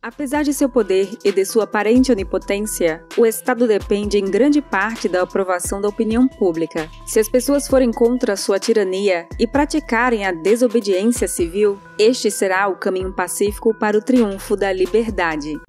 Apesar de seu poder e de sua aparente onipotência, o Estado depende em grande parte da aprovação da opinião pública. Se as pessoas forem contra sua tirania e praticarem a desobediência civil, este será o caminho pacífico para o triunfo da liberdade.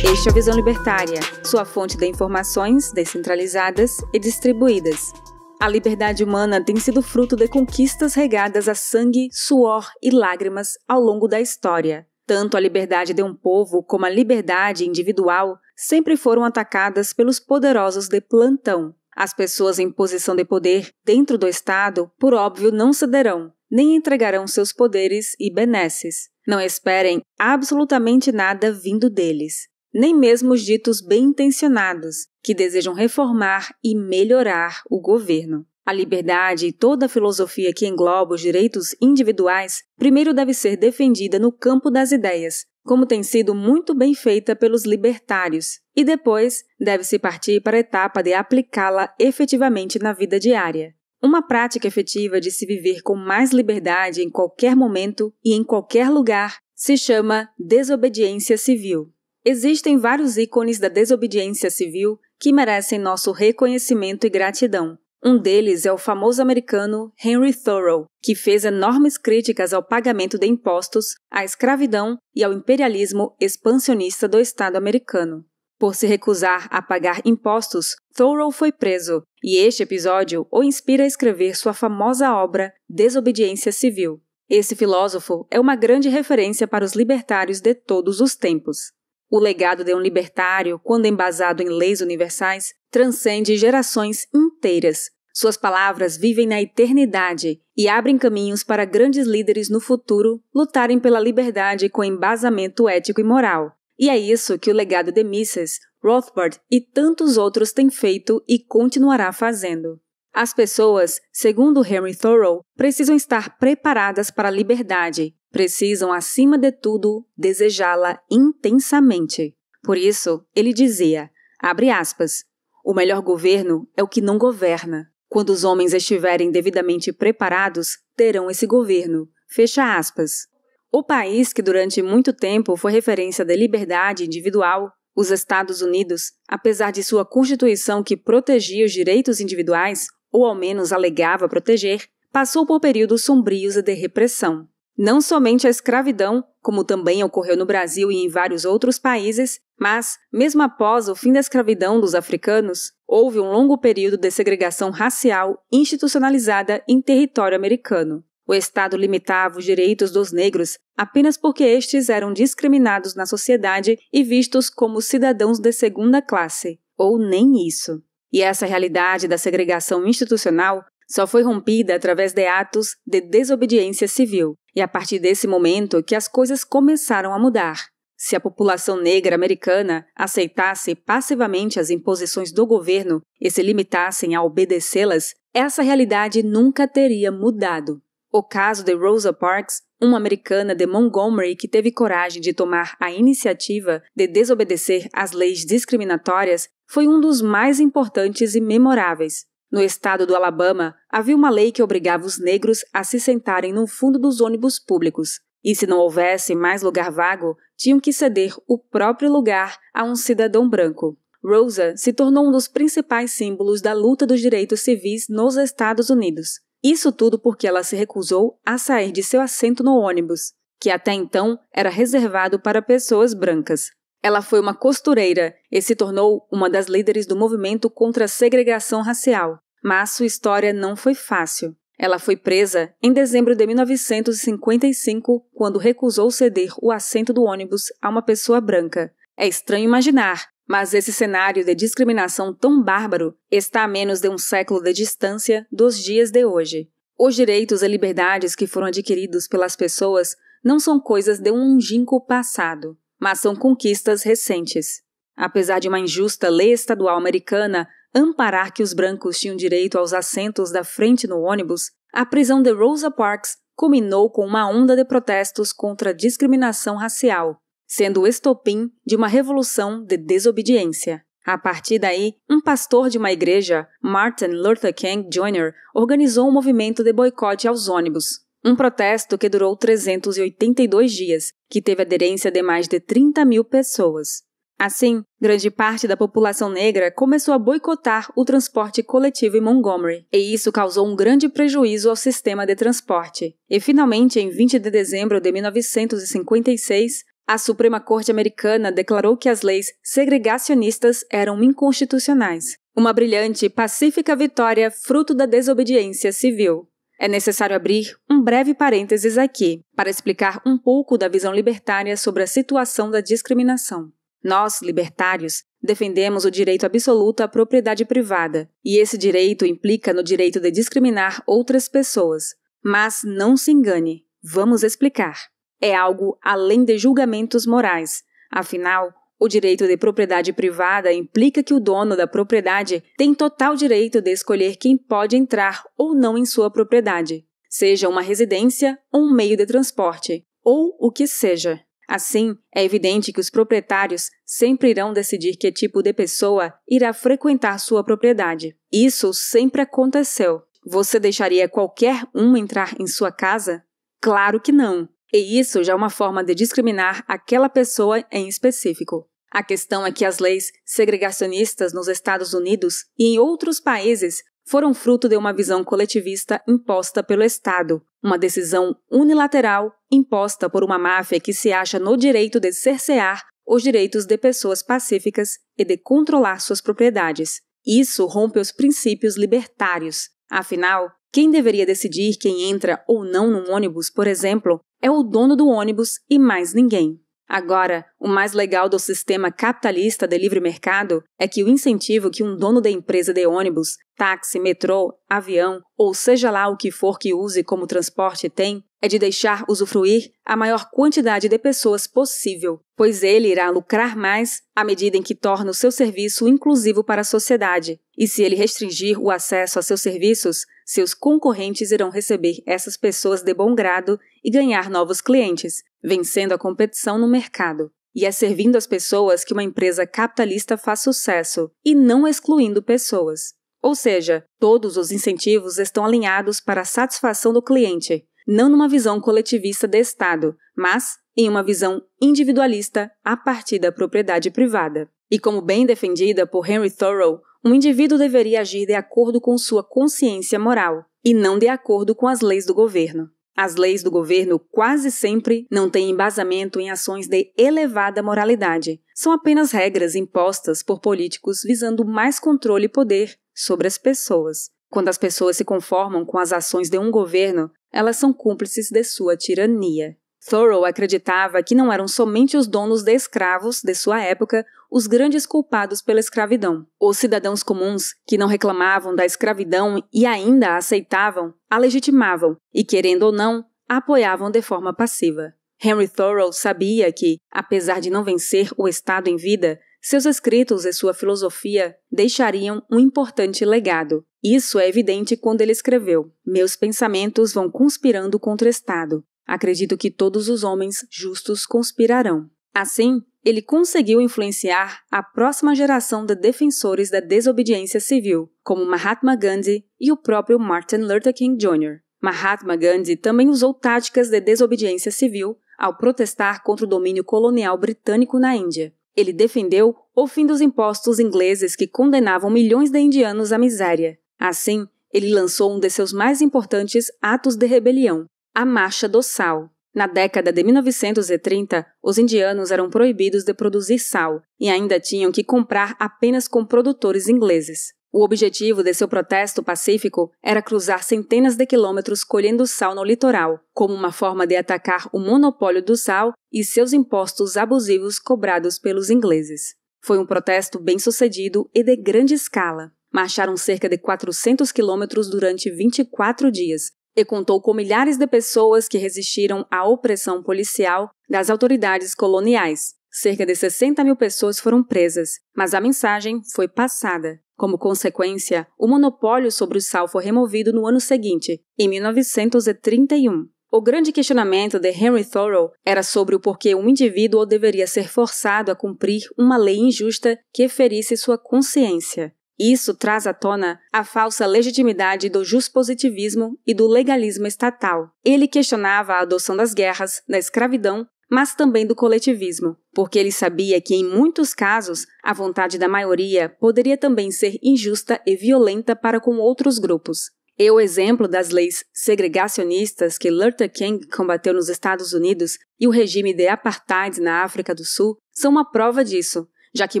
Este é a Visão Libertária, sua fonte de informações descentralizadas e distribuídas. A liberdade humana tem sido fruto de conquistas regadas a sangue, suor e lágrimas ao longo da história. Tanto a liberdade de um povo como a liberdade individual sempre foram atacadas pelos poderosos de plantão. As pessoas em posição de poder dentro do Estado, por óbvio, não cederão, nem entregarão seus poderes e benesses. Não esperem absolutamente nada vindo deles. Nem mesmo os ditos bem-intencionados, que desejam reformar e melhorar o governo. A liberdade e toda a filosofia que engloba os direitos individuais primeiro deve ser defendida no campo das ideias, como tem sido muito bem feita pelos libertários, e depois deve-se partir para a etapa de aplicá-la efetivamente na vida diária. Uma prática efetiva de se viver com mais liberdade em qualquer momento e em qualquer lugar se chama desobediência civil. Existem vários ícones da desobediência civil que merecem nosso reconhecimento e gratidão. Um deles é o famoso americano Henry Thoreau, que fez enormes críticas ao pagamento de impostos, à escravidão e ao imperialismo expansionista do Estado americano. Por se recusar a pagar impostos, Thoreau foi preso, e este episódio o inspira a escrever sua famosa obra Desobediência Civil. Esse filósofo é uma grande referência para os libertários de todos os tempos. O legado de um libertário, quando embasado em leis universais, transcende gerações inteiras. Suas palavras vivem na eternidade e abrem caminhos para grandes líderes no futuro lutarem pela liberdade com embasamento ético e moral. E é isso que o legado de Mises, Rothbard e tantos outros tem feito e continuará fazendo. As pessoas, segundo Henry Thoreau, precisam estar preparadas para a liberdade. Precisam, acima de tudo, desejá-la intensamente. Por isso, ele dizia, abre aspas, o melhor governo é o que não governa. Quando os homens estiverem devidamente preparados, terão esse governo. Fecha aspas. O país que durante muito tempo foi referência da liberdade individual, os Estados Unidos, apesar de sua Constituição que protegia os direitos individuais, ou ao menos alegava proteger, passou por períodos sombrios e de repressão. Não somente a escravidão, como também ocorreu no Brasil e em vários outros países, mas, mesmo após o fim da escravidão dos africanos, houve um longo período de segregação racial institucionalizada em território americano. O Estado limitava os direitos dos negros apenas porque estes eram discriminados na sociedade e vistos como cidadãos de segunda classe, ou nem isso. E essa realidade da segregação institucional só foi rompida através de atos de desobediência civil, e a partir desse momento que as coisas começaram a mudar. Se a população negra americana aceitasse passivamente as imposições do governo e se limitassem a obedecê-las, essa realidade nunca teria mudado. O caso de Rosa Parks, uma americana de Montgomery que teve coragem de tomar a iniciativa de desobedecer às leis discriminatórias, foi um dos mais importantes e memoráveis. No estado do Alabama, havia uma lei que obrigava os negros a se sentarem no fundo dos ônibus públicos, e se não houvesse mais lugar vago, tinham que ceder o próprio lugar a um cidadão branco. Rosa se tornou um dos principais símbolos da luta dos direitos civis nos Estados Unidos. Isso tudo porque ela se recusou a sair de seu assento no ônibus, que até então era reservado para pessoas brancas. Ela foi uma costureira e se tornou uma das líderes do movimento contra a segregação racial, mas sua história não foi fácil. Ela foi presa em dezembro de 1955, quando recusou ceder o assento do ônibus a uma pessoa branca. É estranho imaginar, mas esse cenário de discriminação tão bárbaro está a menos de um século de distância dos dias de hoje. Os direitos e liberdades que foram adquiridos pelas pessoas não são coisas de um longínquo passado, mas são conquistas recentes. Apesar de uma injusta lei estadual americana amparar que os brancos tinham direito aos assentos da frente no ônibus, a prisão de Rosa Parks culminou com uma onda de protestos contra a discriminação racial, sendo o estopim de uma revolução de desobediência. A partir daí, um pastor de uma igreja, Martin Luther King Jr., organizou um movimento de boicote aos ônibus. Um protesto que durou 382 dias, que teve aderência de mais de 30 mil pessoas. Assim, grande parte da população negra começou a boicotar o transporte coletivo em Montgomery, e isso causou um grande prejuízo ao sistema de transporte. E finalmente, em 20 de dezembro de 1956, a Suprema Corte Americana declarou que as leis segregacionistas eram inconstitucionais. Uma brilhante e pacífica vitória fruto da desobediência civil. É necessário abrir um breve parênteses aqui, para explicar um pouco da visão libertária sobre a situação da discriminação. Nós, libertários, defendemos o direito absoluto à propriedade privada, e esse direito implica no direito de discriminar outras pessoas. Mas não se engane, vamos explicar. É algo além de julgamentos morais. Afinal, o direito de propriedade privada implica que o dono da propriedade tem total direito de escolher quem pode entrar ou não em sua propriedade, seja uma residência ou um meio de transporte, ou o que seja. Assim, é evidente que os proprietários sempre irão decidir que tipo de pessoa irá frequentar sua propriedade. Isso sempre aconteceu. Você deixaria qualquer um entrar em sua casa? Claro que não. E isso já é uma forma de discriminar aquela pessoa em específico. A questão é que as leis segregacionistas nos Estados Unidos e em outros países foram fruto de uma visão coletivista imposta pelo Estado, uma decisão unilateral imposta por uma máfia que se acha no direito de cercear os direitos de pessoas pacíficas e de controlar suas propriedades. Isso rompe os princípios libertários. Afinal, quem deveria decidir quem entra ou não num ônibus, por exemplo, é o dono do ônibus e mais ninguém. Agora, o mais legal do sistema capitalista de livre mercado é que o incentivo que um dono da empresa de ônibus, táxi, metrô, avião ou seja lá o que for que use como transporte tem, é de deixar usufruir a maior quantidade de pessoas possível, pois ele irá lucrar mais à medida em que torna o seu serviço inclusivo para a sociedade. E se ele restringir o acesso a seus serviços, seus concorrentes irão receber essas pessoas de bom grado e ganhar novos clientes, vencendo a competição no mercado. E é servindo as pessoas que uma empresa capitalista faz sucesso, e não excluindo pessoas. Ou seja, todos os incentivos estão alinhados para a satisfação do cliente, não numa visão coletivista de Estado, mas em uma visão individualista a partir da propriedade privada. E como bem defendida por Henry Thoreau, um indivíduo deveria agir de acordo com sua consciência moral, e não de acordo com as leis do governo. As leis do governo quase sempre não têm embasamento em ações de elevada moralidade. São apenas regras impostas por políticos visando mais controle e poder sobre as pessoas. Quando as pessoas se conformam com as ações de um governo, elas são cúmplices de sua tirania. Thoreau acreditava que não eram somente os donos de escravos de sua época os grandes culpados pela escravidão. Os cidadãos comuns, que não reclamavam da escravidão e ainda a aceitavam, a legitimavam e, querendo ou não, a apoiavam de forma passiva. Henry Thoreau sabia que, apesar de não vencer o Estado em vida, seus escritos e sua filosofia deixariam um importante legado. Isso é evidente quando ele escreveu: "Meus pensamentos vão conspirando contra o Estado. Acredito que todos os homens justos conspirarão." Assim, ele conseguiu influenciar a próxima geração de defensores da desobediência civil, como Mahatma Gandhi e o próprio Martin Luther King Jr. Mahatma Gandhi também usou táticas de desobediência civil ao protestar contra o domínio colonial britânico na Índia. Ele defendeu o fim dos impostos ingleses que condenavam milhões de indianos à miséria. Assim, ele lançou um de seus mais importantes atos de rebelião, a Marcha do Sal. Na década de 1930, os indianos eram proibidos de produzir sal e ainda tinham que comprar apenas com produtores ingleses. O objetivo de seu protesto pacífico era cruzar centenas de quilômetros colhendo sal no litoral, como uma forma de atacar o monopólio do sal e seus impostos abusivos cobrados pelos ingleses. Foi um protesto bem-sucedido e de grande escala. Marcharam cerca de 400 quilômetros durante 24 dias, e contou com milhares de pessoas que resistiram à opressão policial das autoridades coloniais. Cerca de 60 mil pessoas foram presas, mas a mensagem foi passada. Como consequência, o monopólio sobre o sal foi removido no ano seguinte, em 1931. O grande questionamento de Henry Thoreau era sobre o porquê um indivíduo deveria ser forçado a cumprir uma lei injusta que ferisse sua consciência. Isso traz à tona a falsa legitimidade do juspositivismo e do legalismo estatal. Ele questionava a adoção das guerras, da escravidão, mas também do coletivismo, porque ele sabia que, em muitos casos, a vontade da maioria poderia também ser injusta e violenta para com outros grupos. E o exemplo das leis segregacionistas que Luther King combateu nos Estados Unidos e o regime de apartheid na África do Sul são uma prova disso, já que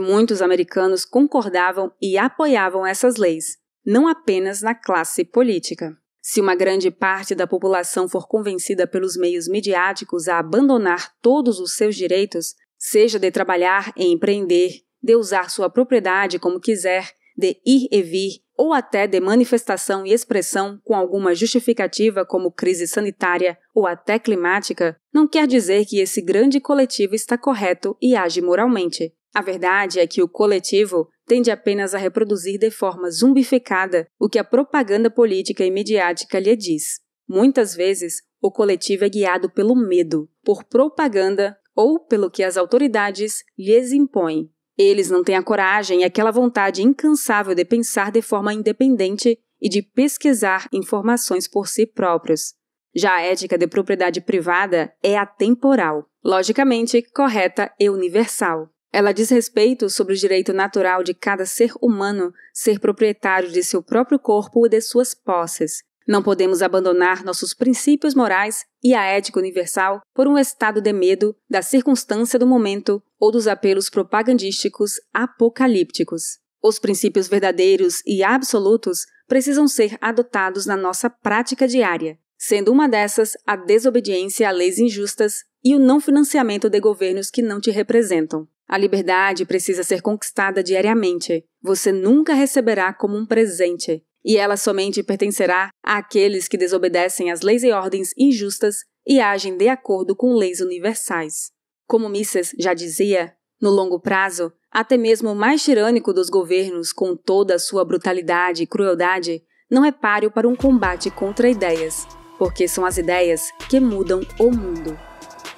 muitos americanos concordavam e apoiavam essas leis, não apenas na classe política. Se uma grande parte da população for convencida pelos meios midiáticos a abandonar todos os seus direitos, seja de trabalhar e empreender, de usar sua propriedade como quiser, de ir e vir, ou até de manifestação e expressão com alguma justificativa como crise sanitária ou até climática, não quer dizer que esse grande coletivo está correto e age moralmente. A verdade é que o coletivo tende apenas a reproduzir de forma zumbificada o que a propaganda política e midiática lhe diz. Muitas vezes, o coletivo é guiado pelo medo, por propaganda ou pelo que as autoridades lhes impõem. Eles não têm a coragem e aquela vontade incansável de pensar de forma independente e de pesquisar informações por si próprios. Já a ética de propriedade privada é atemporal, logicamente correta e universal. Ela diz respeito sobre o direito natural de cada ser humano ser proprietário de seu próprio corpo e de suas posses. Não podemos abandonar nossos princípios morais e a ética universal por um estado de medo da circunstância do momento ou dos apelos propagandísticos apocalípticos. Os princípios verdadeiros e absolutos precisam ser adotados na nossa prática diária, sendo uma dessas a desobediência a leis injustas e o não financiamento de governos que não te representam. A liberdade precisa ser conquistada diariamente. Você nunca receberá como um presente, e ela somente pertencerá àqueles que desobedecem às leis e ordens injustas e agem de acordo com leis universais. Como Mises já dizia, no longo prazo, até mesmo o mais tirânico dos governos, com toda a sua brutalidade e crueldade, não é páreo para um combate contra ideias, porque são as ideias que mudam o mundo.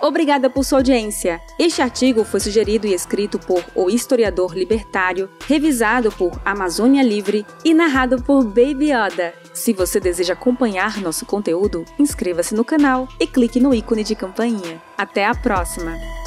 Obrigada por sua audiência. Este artigo foi sugerido e escrito por o historiador libertário, revisado por Amazônia Livre e narrado por Baby Yoda. Se você deseja acompanhar nosso conteúdo, inscreva-se no canal e clique no ícone de campainha. Até a próxima!